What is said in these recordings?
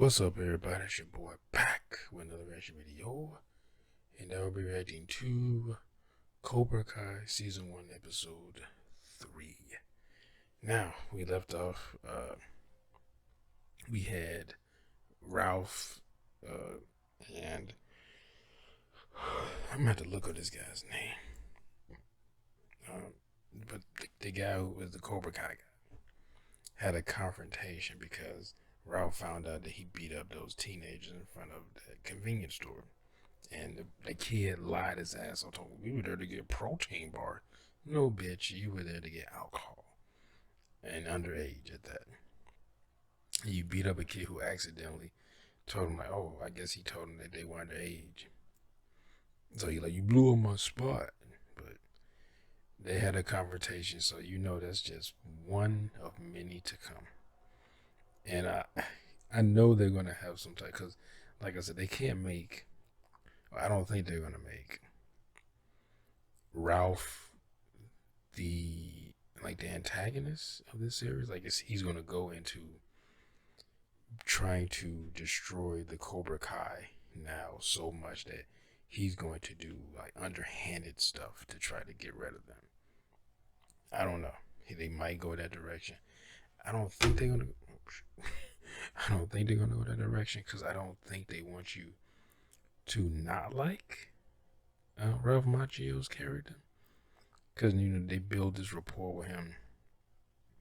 What's up, everybody? It's your boy back with another reaction video, and I will be reacting to Cobra Kai Season 1, Episode 3. Now, we left off, we had Ralph, and I'm gonna have to look up this guy's name. But the guy who was the Cobra Kai guy had a confrontation because Ralph found out that he beat up those teenagers in front of the convenience store. And the kid lied his ass off. Told him, we were there to get a protein bar. No, bitch, you were there to get alcohol. And underage at that. You beat up a kid who accidentally told him, like, oh, I guess he told him that they were underage. So you like, you blew up my spot. But they had a confrontation, so you know that's just one of many to come. And I know they're gonna have some type, because like I said, they can't make, I don't think they're gonna make Ralph the antagonist of this series. Like he's gonna go into trying to destroy the Cobra Kai now so much that he's going to do like underhanded stuff to try to get rid of them. I don't know. They might go that direction. I don't think they're gonna. I don't think they're gonna go that direction because I don't think they want you to not like Ralph Macchio's character, because they build this rapport with him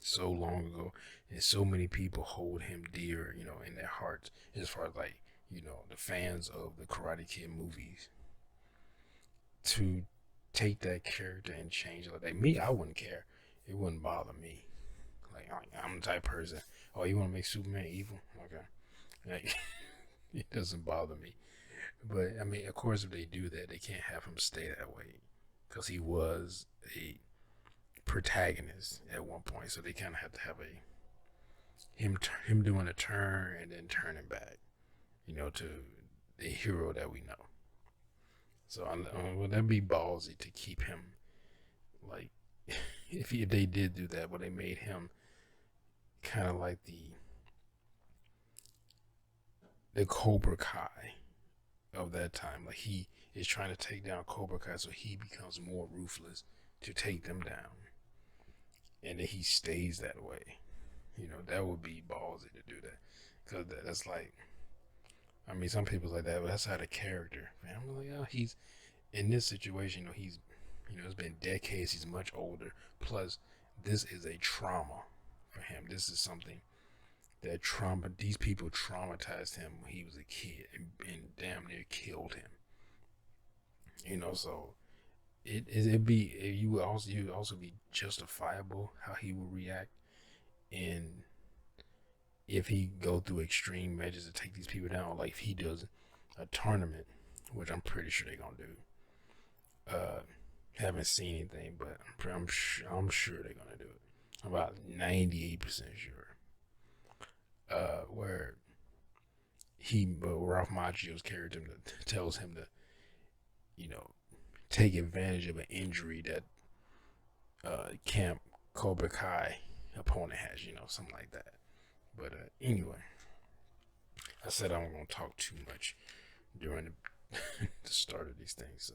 so long ago, and so many people hold him dear, in their hearts, as far as like the fans of the Karate Kid movies. To take that character and change it like me, I wouldn't care. It wouldn't bother me. Like I'm the type of person. Oh, you want to make Superman evil? Okay, like it doesn't bother me. But I mean, of course, if they do that, they can't have him stay that way because he was a protagonist at one point. So they kind of have to have him doing a turn and then turning back, to the hero that we know. So would that be ballsy to keep him like if they did do that, but they made him kind of like the Cobra Kai of that time. Like he is trying to take down Cobra Kai, so he becomes more ruthless to take them down, and then he stays that way. That would be ballsy to do that, because that's like, I mean, some people like that, but that's out of character. Man, I'm like, oh, he's in this situation. He's, it's been decades. He's much older. Plus, this is a trauma for him. This is something that these people traumatized him when he was a kid and damn near killed him. So it'd be, you would also be justifiable how he would react, and if he go through extreme measures to take these people down, like if he does a tournament, which I'm pretty sure they're gonna do. Haven't seen anything, but I'm sure they're gonna do it. I'm about 98% sure. Where Ralph Macchio's character tells him to, take advantage of an injury that Camp Cobra Kai opponent has, something like that. But anyway, I said I wasn't gonna talk too much during the start of these things, so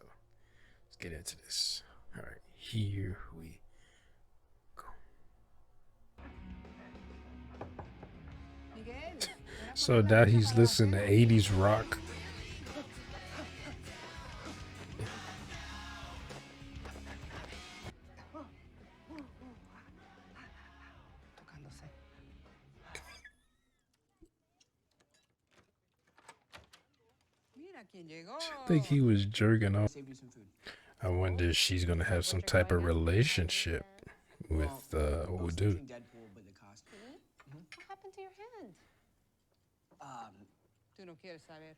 let's get into this. All right, here we go. So now he's listening to 80s rock. I think he was jerking off. I wonder if she's gonna have some type of relationship with old dude. What happened to your hand? Tú no quieres saber.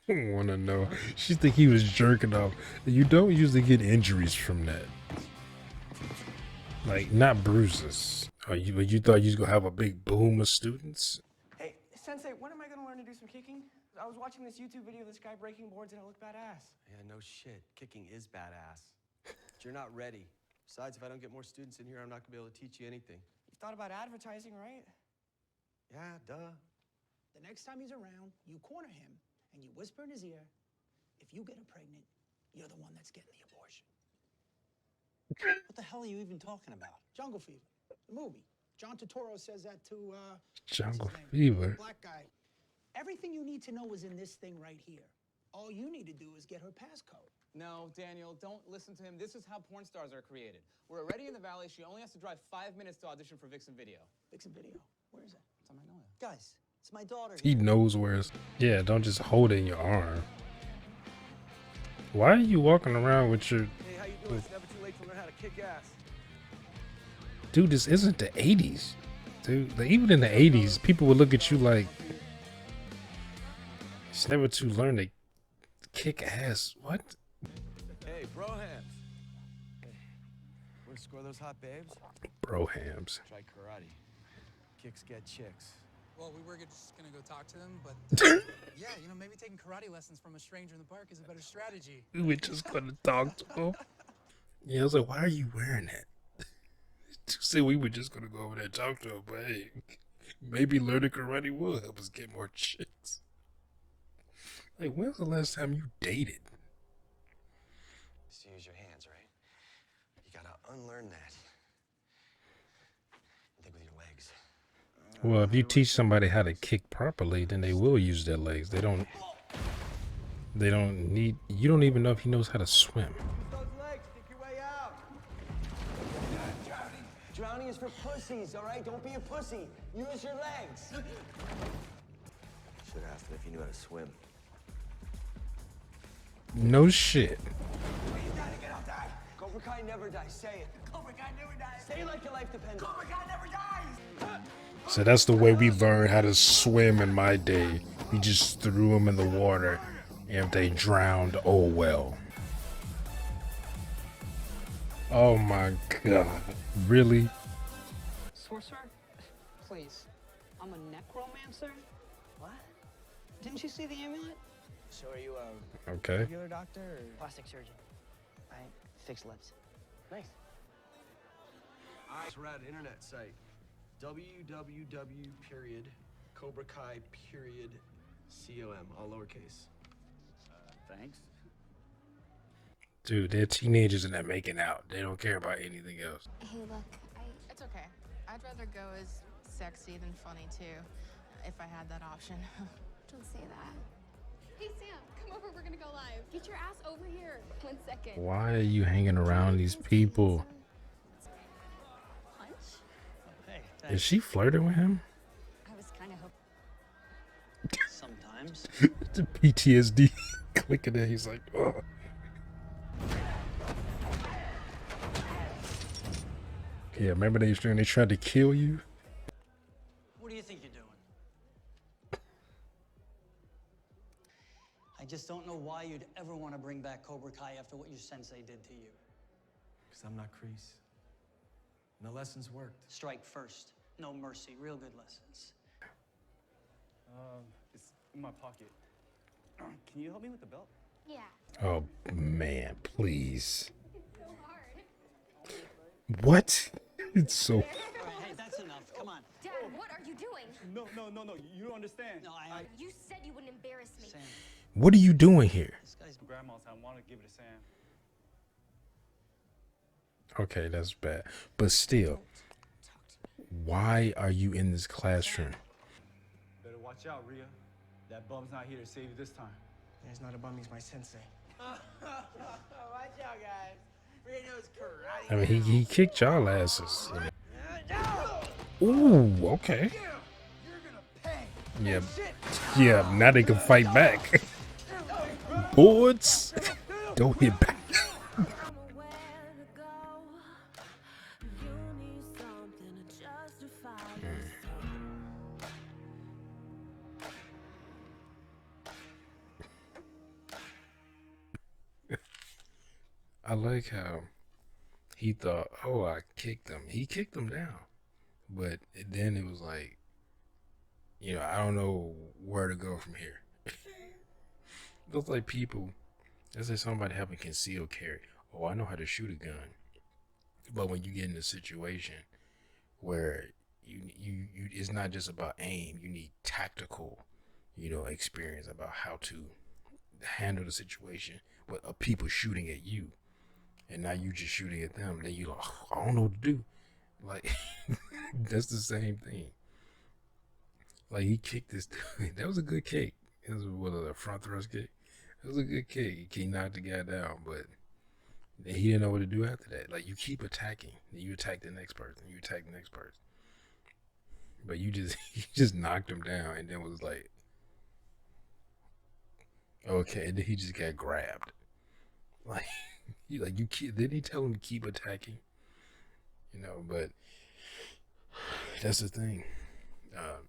I wanna know. She think he was jerking off. You don't usually get injuries from that. Like, not bruises. You thought you was gonna have a big boom of students? Hey, Sensei, when am I gonna learn to do some kicking? I was watching this YouTube video of this guy breaking boards and it looked badass. Yeah, no shit. Kicking is badass. But you're not ready. Besides, if I don't get more students in here, I'm not gonna be able to teach you anything. You've thought about advertising, right? Yeah, duh. The next time he's around, you corner him and you whisper in his ear, if you get her pregnant, you're the one that's getting the abortion. What the hell are you even talking about? Jungle Fever, the movie. John Turturro says that to, Jungle what's his name? Fever. The black guy. Everything you need to know is in this thing right here. All you need to do is get her passcode. No, Daniel, don't listen to him. This is how porn stars are created. We're already in the valley. She only has to drive 5 minutes to audition for Vixen Video. Vixen Video. Where is it? It's on Magnolia. Guys, it's my daughter. He knows where it's. Yeah, don't just hold it in your arm. Why are you walking around with your. Hey, how you doing? It's never too late to learn how to kick ass. Dude, this isn't the 80s. Dude, like, even in the 80s, people would look at you like. It's never too learn to kick ass. What? Hey, bro hands. Want to score those hot babes? Bro hams. Try karate. Kicks get chicks. Well, we were just gonna go talk to them, but yeah, you know, maybe taking karate lessons from a stranger in the park is a better strategy. We were just gonna talk to him. Yeah, I was like, why are you wearing that? To say we were just gonna go over there and talk to him, but hey, maybe learning karate will help us get more chicks. Like, when's the last time you dated? Just use your hands, right? You gotta unlearn that. And think with your legs. Well, if you teach somebody how to kick properly, then they will use their legs. They don't need, you don't even know if he knows how to swim. Use those legs, stick your way out. Drowning is for pussies, all right? Don't be a pussy. Use your legs. Should have asked him if he knew how to swim. No shit. Cobra Kai never dies. Say it. Cobra Kai never dies. Say it like your life depends. Cobra Kai never dies. So that's the way we learned how to swim in my day. We just threw them in the water, and if they drowned, oh well. Oh my god. Really? Sorcerer? Please. I'm a necromancer? What? Didn't you see the amulet? So are you a Okay. regular doctor or? Plastic surgeon. I fix lips. Nice. We're at an internet site. www.CobraKai.com, all lowercase. Thanks. Dude, they're teenagers and they're making out. They don't care about anything else. Hey, look, It's okay. I'd rather go as sexy than funny, too, if I had that option. don't say that. Hey, Sam, come over. We're gonna go live. Get your ass over here. 1 second. Why are you hanging around these people? Punch? Hey, Is she flirting with him? I was kind of hoping. sometimes. The PTSD clicking there. He's like, oh. Yeah, remember they tried to kill you? What do you think you're doing? I just don't know why you'd ever want to bring back Cobra Kai after what your sensei did to you. Because I'm not Kreese. And the lessons worked. Strike first. No mercy. Real good lessons. It's in my pocket. Can you help me with the belt? Yeah. Oh, man, please. It's so hard. What? It's so... All right, hey, that's enough. Come on. Dad, what are you doing? No. You don't understand. No, You said you wouldn't embarrass me. Sam, What are you doing here? this guy's... Grandma's I want to give it to Sam. Okay, that's bad. But still, why are you in this classroom? Better watch out, Rhea. That bum's not here to save you this time. He's not a bum. He's my sensei. Watch out, guys. Ray knows karate. I mean, he kicked y'all asses. Ooh, okay. Yeah, yeah. Now they can fight back. Boards, don't hit back. I like how he thought, oh, I kicked him. He kicked him down. But then it was like, you know, I don't know where to go from here. Looks like people, let's say somebody having concealed carry. Oh, I know how to shoot a gun. But when you get in a situation where it's not just about aim. You need tactical, experience about how to handle the situation with people shooting at you, and now you just shooting at them. Then you like, oh, I don't know what to do. Like that's the same thing. Like he kicked this. That was a good kick. It was a front thrust kick. It was a good kick. He knocked the guy down, but he didn't know what to do after that. Like you keep attacking, then you attack the next person. You attack the next person. But you just knocked him down, and then was like, okay. And then he just got grabbed. Like didn't he tell him to keep attacking? But that's the thing.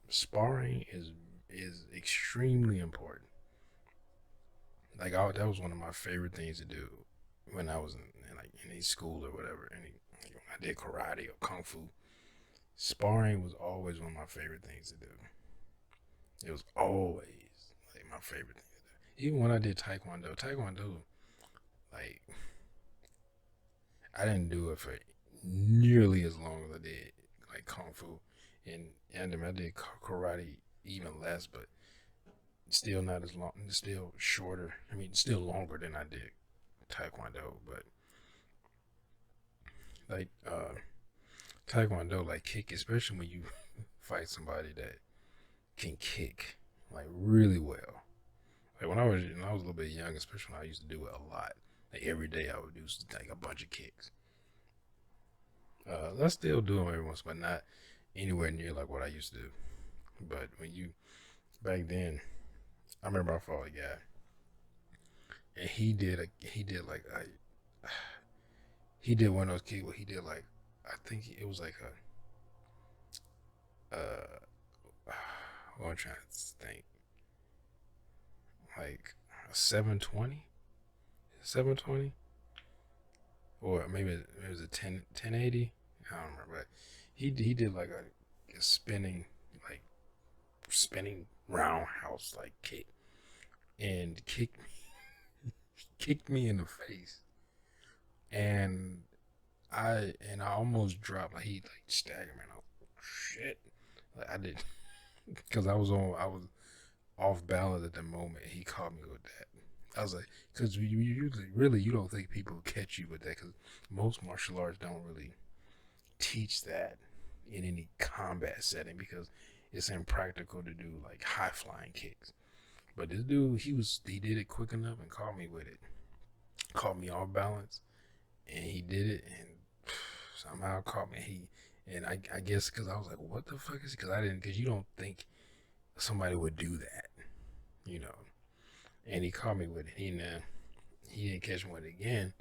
Sparring is extremely important. Like that was one of my favorite things to do when I was in any school or whatever. I did karate or kung fu. Sparring was always one of my favorite things to do. It was always like my favorite thing to do. Even when I did taekwondo, like I didn't do it for nearly as long as I did like kung fu, and I did karate even less, but still not as long. Still shorter. I mean, still longer than I did taekwondo, but like taekwondo, like kick, especially when you fight somebody that can kick like really well. Like when I was a little bit young, especially when I used to do it a lot. Like every day I would do like a bunch of kicks. I still do them every once, but not anywhere near like what I used to do. But back then, I remember I fought a guy, and he did one of those kicks where he did like, I think it was like I'm trying to think, like a 720, or maybe it was a 1080. I don't remember, but he did like a spinning roundhouse like kick, and kicked me in the face, and I almost dropped. Like he like staggered me. And I was like, shit, like I did, because I was off balance at the moment. And he caught me with that. I was like, because you usually really you don't think people catch you with that, because most martial arts don't really teach that in any combat setting, because it's impractical to do like high flying kicks. But this dude, he did it quick enough and caught me with it. Caught me off balance, and he did it, and somehow caught me. And I guess because I was like, what the fuck is it? Because you don't think somebody would do that, And he caught me with it. He didn't catch me with it again,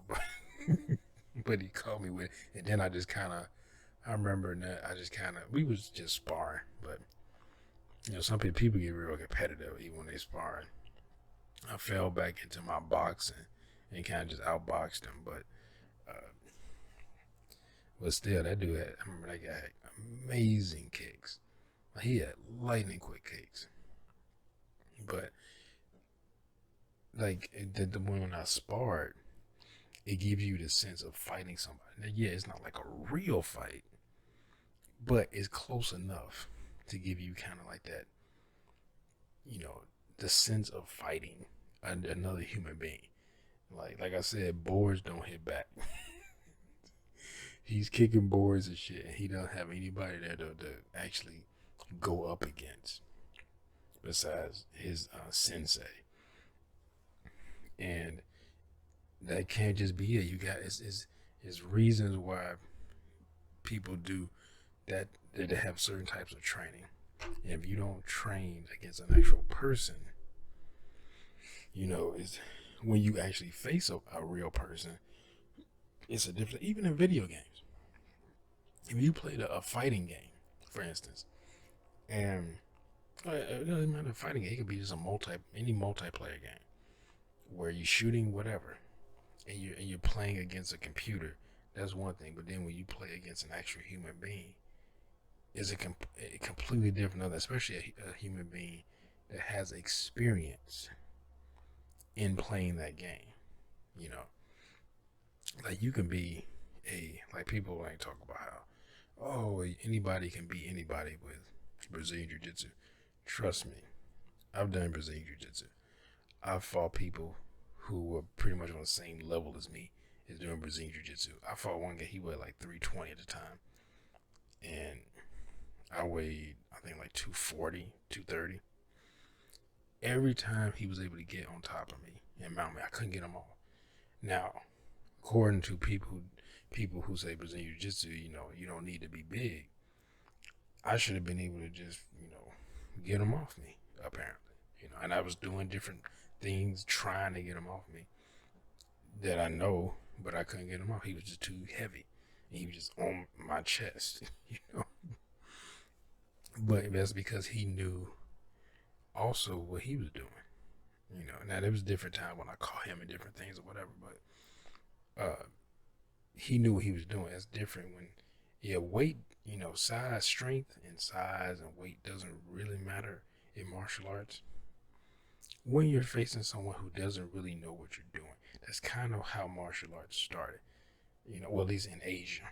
but but he caught me with it. And then I remember that we was just sparring, but some people get real competitive even when they sparring. I fell back into my boxing and kind of just outboxed him, but still, that dude I remember that guy had amazing kicks. He had lightning quick kicks, but like the when I sparred, it gives you the sense of fighting somebody. Now, yeah, it's not like a real fight, but it's close enough to give you kind of like that, the sense of fighting another human being. Like I said, boards don't hit back. He's kicking boards and shit, and he don't have anybody there to actually go up against besides his sensei. And that can't just be it. You got it's reasons why people do that they have certain types of training. And if you don't train against an actual person, is when you actually face a real person, it's a different. Even in video games, if you played a fighting game, for instance, and it doesn't matter, a fighting game, it could be just any multiplayer game where you're shooting whatever, and you're playing against a computer. That's one thing, but then when you play against an actual human being, is a completely different other, especially a human being that has experience in playing that game. Like you can be like people like talk about how oh, anybody can beat anybody with Brazilian Jiu-Jitsu. Trust me, I've done Brazilian Jiu-Jitsu. I've fought people who were pretty much on the same level as me is doing Brazilian Jiu-Jitsu. I fought one guy, he weighed like 320 at the time. And I weighed, I think like 240, 230. Every time he was able to get on top of me and mount me, I couldn't get him off. Now, according to people who say Brazilian Jiu-Jitsu, you don't need to be big. I should have been able to just, get him off me, apparently. And I was doing different things trying to get him off me that I know, but I couldn't get him off. He was just too heavy. And he was just on my chest, But that's because he knew also what he was doing. Now there was different time when I caught him and different things or whatever, but he knew what he was doing. That's different when, weight, size, strength, and size and weight doesn't really matter in martial arts. When you're facing someone who doesn't really know what you're doing, that's kind of how martial arts started. Well, at least in Asia.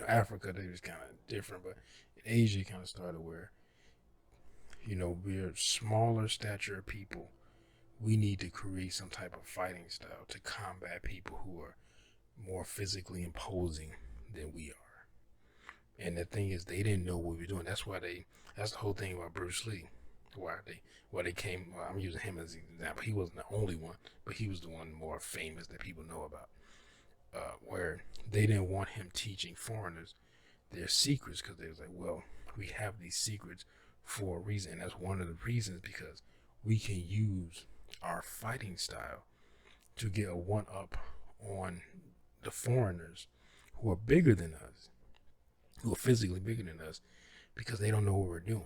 Africa, they was kind of different, but in Asia, it kind of started where, we're smaller stature people. We need to create some type of fighting style to combat people who are more physically imposing than we are. And the thing is, they didn't know what we were doing. That's the whole thing about Bruce Lee. Why they came, I'm using him as an example. He wasn't the only one, but he was the one more famous that people know about. Where they didn't want him teaching foreigners their secrets, because they was like, well, we have these secrets for a reason. And that's one of the reasons, because we can use our fighting style to get a one-up on the foreigners who are bigger than us, who are physically bigger than us, because they don't know what we're doing.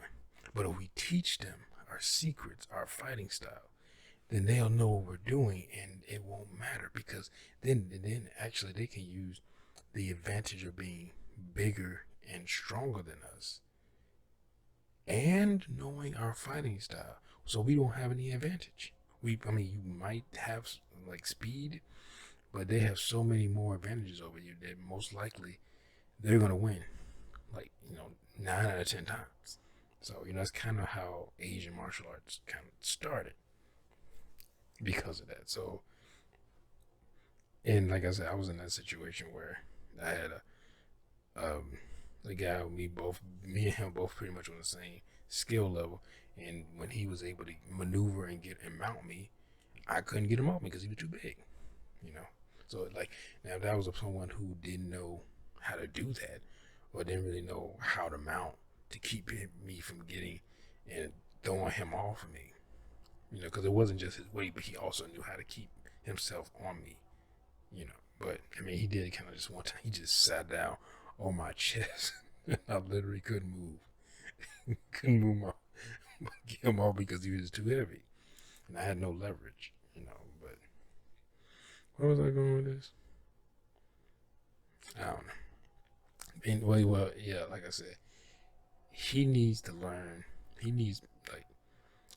But if we teach them our secrets, our fighting style, then they'll know what we're doing, and it won't matter, because then actually they can use the advantage of being bigger and stronger than us and knowing our fighting style, so we don't have any advantage. You might have like speed, but they have so many more advantages over you that most likely they're gonna win, 9 out of 10 times. So that's kind of how Asian martial arts kind of started, because of that. So, and like I said, I was in that situation where I had the guy, me and him both pretty much on the same skill level, and when he was able to maneuver and mount me, I couldn't get him off me because he was too big, So now if that was someone who didn't know how to do that, or didn't really know how to mount to keep me from getting and throwing him off of me, because it wasn't just his weight, but he also knew how to keep himself on me, But he did kind of just one time. He just sat down on my chest. I literally couldn't move. Couldn't move get him off because he was too heavy, and I had no leverage, But where was I going with this? I don't know. And well, yeah, like I said, he needs to learn. He needs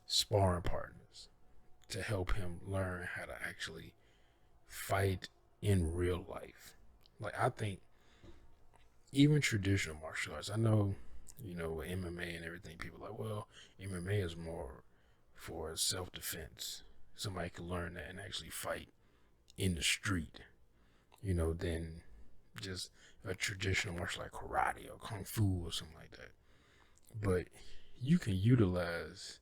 sparring partners to help him learn how to actually fight in real life. I think even traditional martial arts, I know, with MMA and everything, people are like, well, MMA is more for self-defense. Somebody can learn that and actually fight in the street, than just a traditional martial like karate or kung fu or something like that. But you can utilize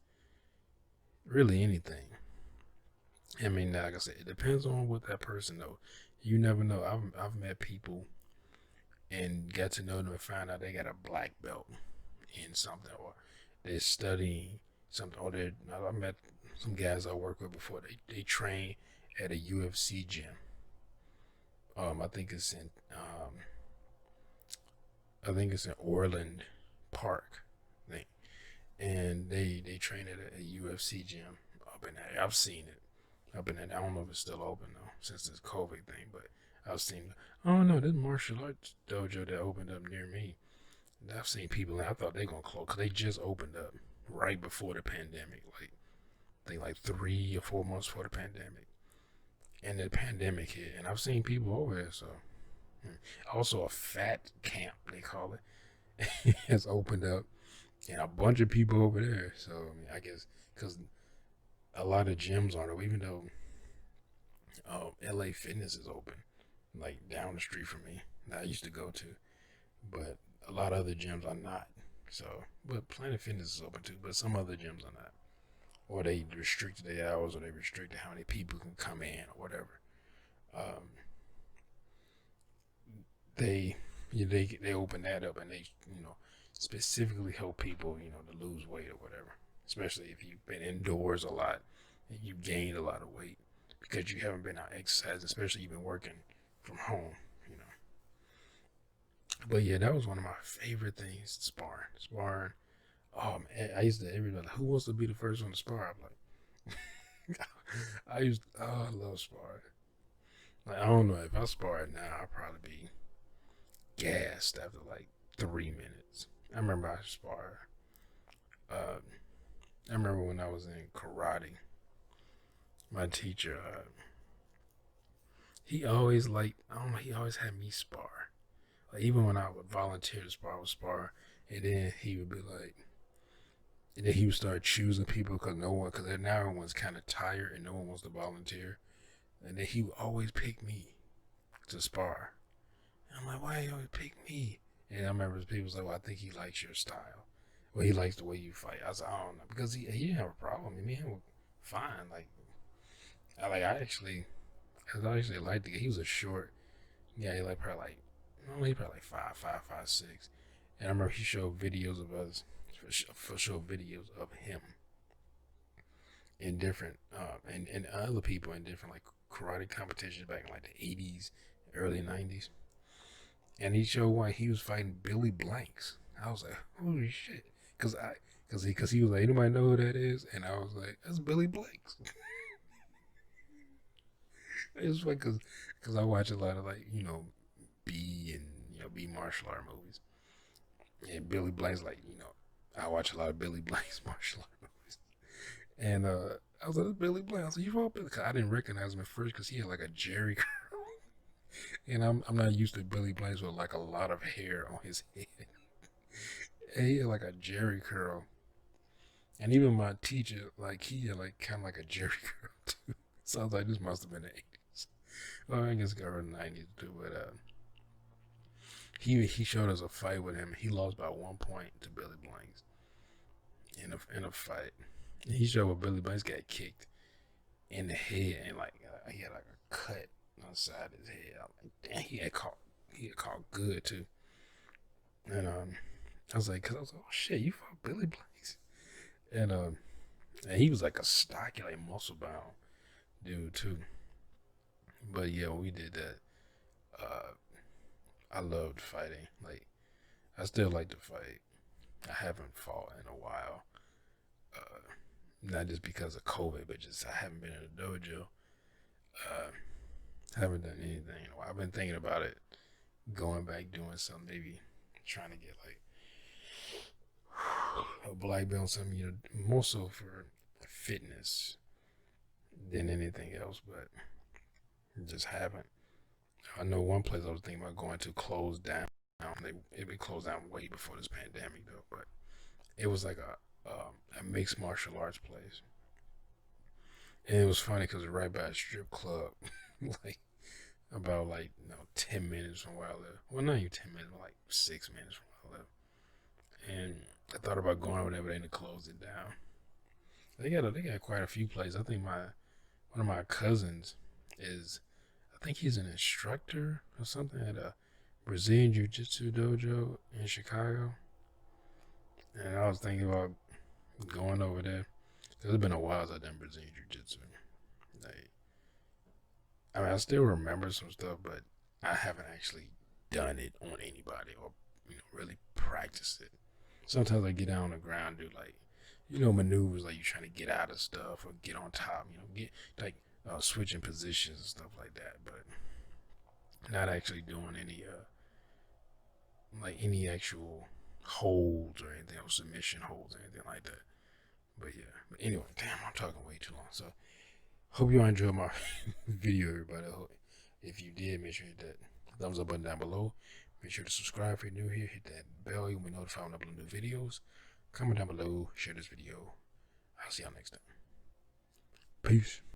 really anything. Like I said, it depends on what that person knows. You never know. I've met people and got to know them and find out they got a black belt in something, or they're studying something, or I met some guys I work with before. They train at a UFC gym. I think it's in Orland Park, and they train at a UFC gym up in there. I've seen it up in there. I don't know if it's still open though since this COVID thing, but I've seen. Oh no, this martial arts dojo that opened up near me. I've seen people, and I thought they were gonna close because they just opened up right before the pandemic. I think 3 or 4 months before the pandemic, and the pandemic hit. And I've seen people over there, so Also, a fat camp, they call it, has opened up, and a bunch of people over there. So, I mean, I guess because a lot of gyms aren't, even though LA Fitness is open, like down the street from me, that I used to go to, but a lot of other gyms are not. So, but Planet Fitness is open too, but some other gyms are not. Or they restricted their hours, or they restricted how many people can come in, or whatever. Um, they open that up, and they specifically help people to lose weight or whatever. Especially if you've been indoors a lot and you gained a lot of weight because you haven't been out exercising, especially you've been working from home. But yeah, that was one of my favorite things, sparring. Oh man, I used to everybody, who wants to be the first one to spar? I'm like, I love sparring. Like, I don't know, if I sparred now, I'd probably be gassed after like 3 minutes. I remember I sparred. I remember when I was in karate, my teacher, he always he always had me spar. Like, even when I would volunteer to spar, I would spar, and then he would be like, and then he would start choosing people because now everyone's kind of tired and no one wants to volunteer. And then he would always pick me to spar. And I'm like, why you always pick me? And I remember people was like, well, I think he likes your style. Well, he likes the way you fight. I was like, I don't know. Because he didn't have a problem. I mean, he was fine. I actually liked it. He was a short guy. He probably like 5'6". And I remember he showed videos of us, showed videos of him in different, and other people in different like karate competitions back in like the 80s, early 90s. And he showed why he was fighting Billy Blanks. I was like, holy shit. Cause he was like, anybody know who that is? And I was like, that's Billy Blanks. It's like, cause I watch a lot of like, B martial art movies. And Billy Blanks, like, I watch a lot of Billy Blanks martial art movies. And I was like, that's Billy Blanks. So you fought Billy? Cause I didn't recognize him at first because he had like a Jerry curl. And I'm not used to Billy Blanks with like a lot of hair on his head. And he had like a Jerry curl. And even my teacher, like, he had like kind of like a Jerry curl too. So I was like, this must have been the 80s. Well, I guess it got in the 90s too, but he showed us a fight with him. He lost by 1 point to Billy Blanks in a fight. And he showed where Billy Blanks got kicked in the head, and like he had like a cut on the side of his head. I'm like, damn, he had caught good too. And I was like, oh shit, you fought Billy Blanks, and he was like a stocky, like muscle bound dude too. But yeah, we did that. I loved fighting. Like, I still like to fight. I haven't fought in a while. Not just because of COVID, but just I haven't been in a dojo. Haven't done anything in a while. I've been thinking about it, going back, doing something, maybe trying to get like a black belt, something, more so for fitness than anything else, but just haven't. I know one place I was thinking about going to closed down. It been closed down way before this pandemic though, but it was like a mixed martial arts place, and it was funny because it was right by a strip club, like about 10 minutes from where I live. Well, not even 10 minutes, but like 6 minutes from where I live. And I thought about going over there, but they didn't close it down. They got quite a few places. I think one of my cousins is, I think he's an instructor or something at a Brazilian Jiu-Jitsu dojo in Chicago. And I was thinking about going over there. Cause it's been a while since I've done Brazilian Jiu-Jitsu. I still remember some stuff, but I haven't actually done it on anybody or really practiced it. Sometimes I get down on the ground, do like maneuvers, like you're trying to get out of stuff or get on top, get like switching positions and stuff like that, but not actually doing any actual holds or anything, or submission holds or anything like that. But yeah, but anyway, damn, I'm talking way too long. So hope you all enjoyed my video, everybody. If you did, make sure you hit that thumbs up button down below. Make sure to subscribe if you're new here. Hit that bell. You'll be notified when I upload new videos. Comment down below. Share this video. I'll see y'all next time. Peace.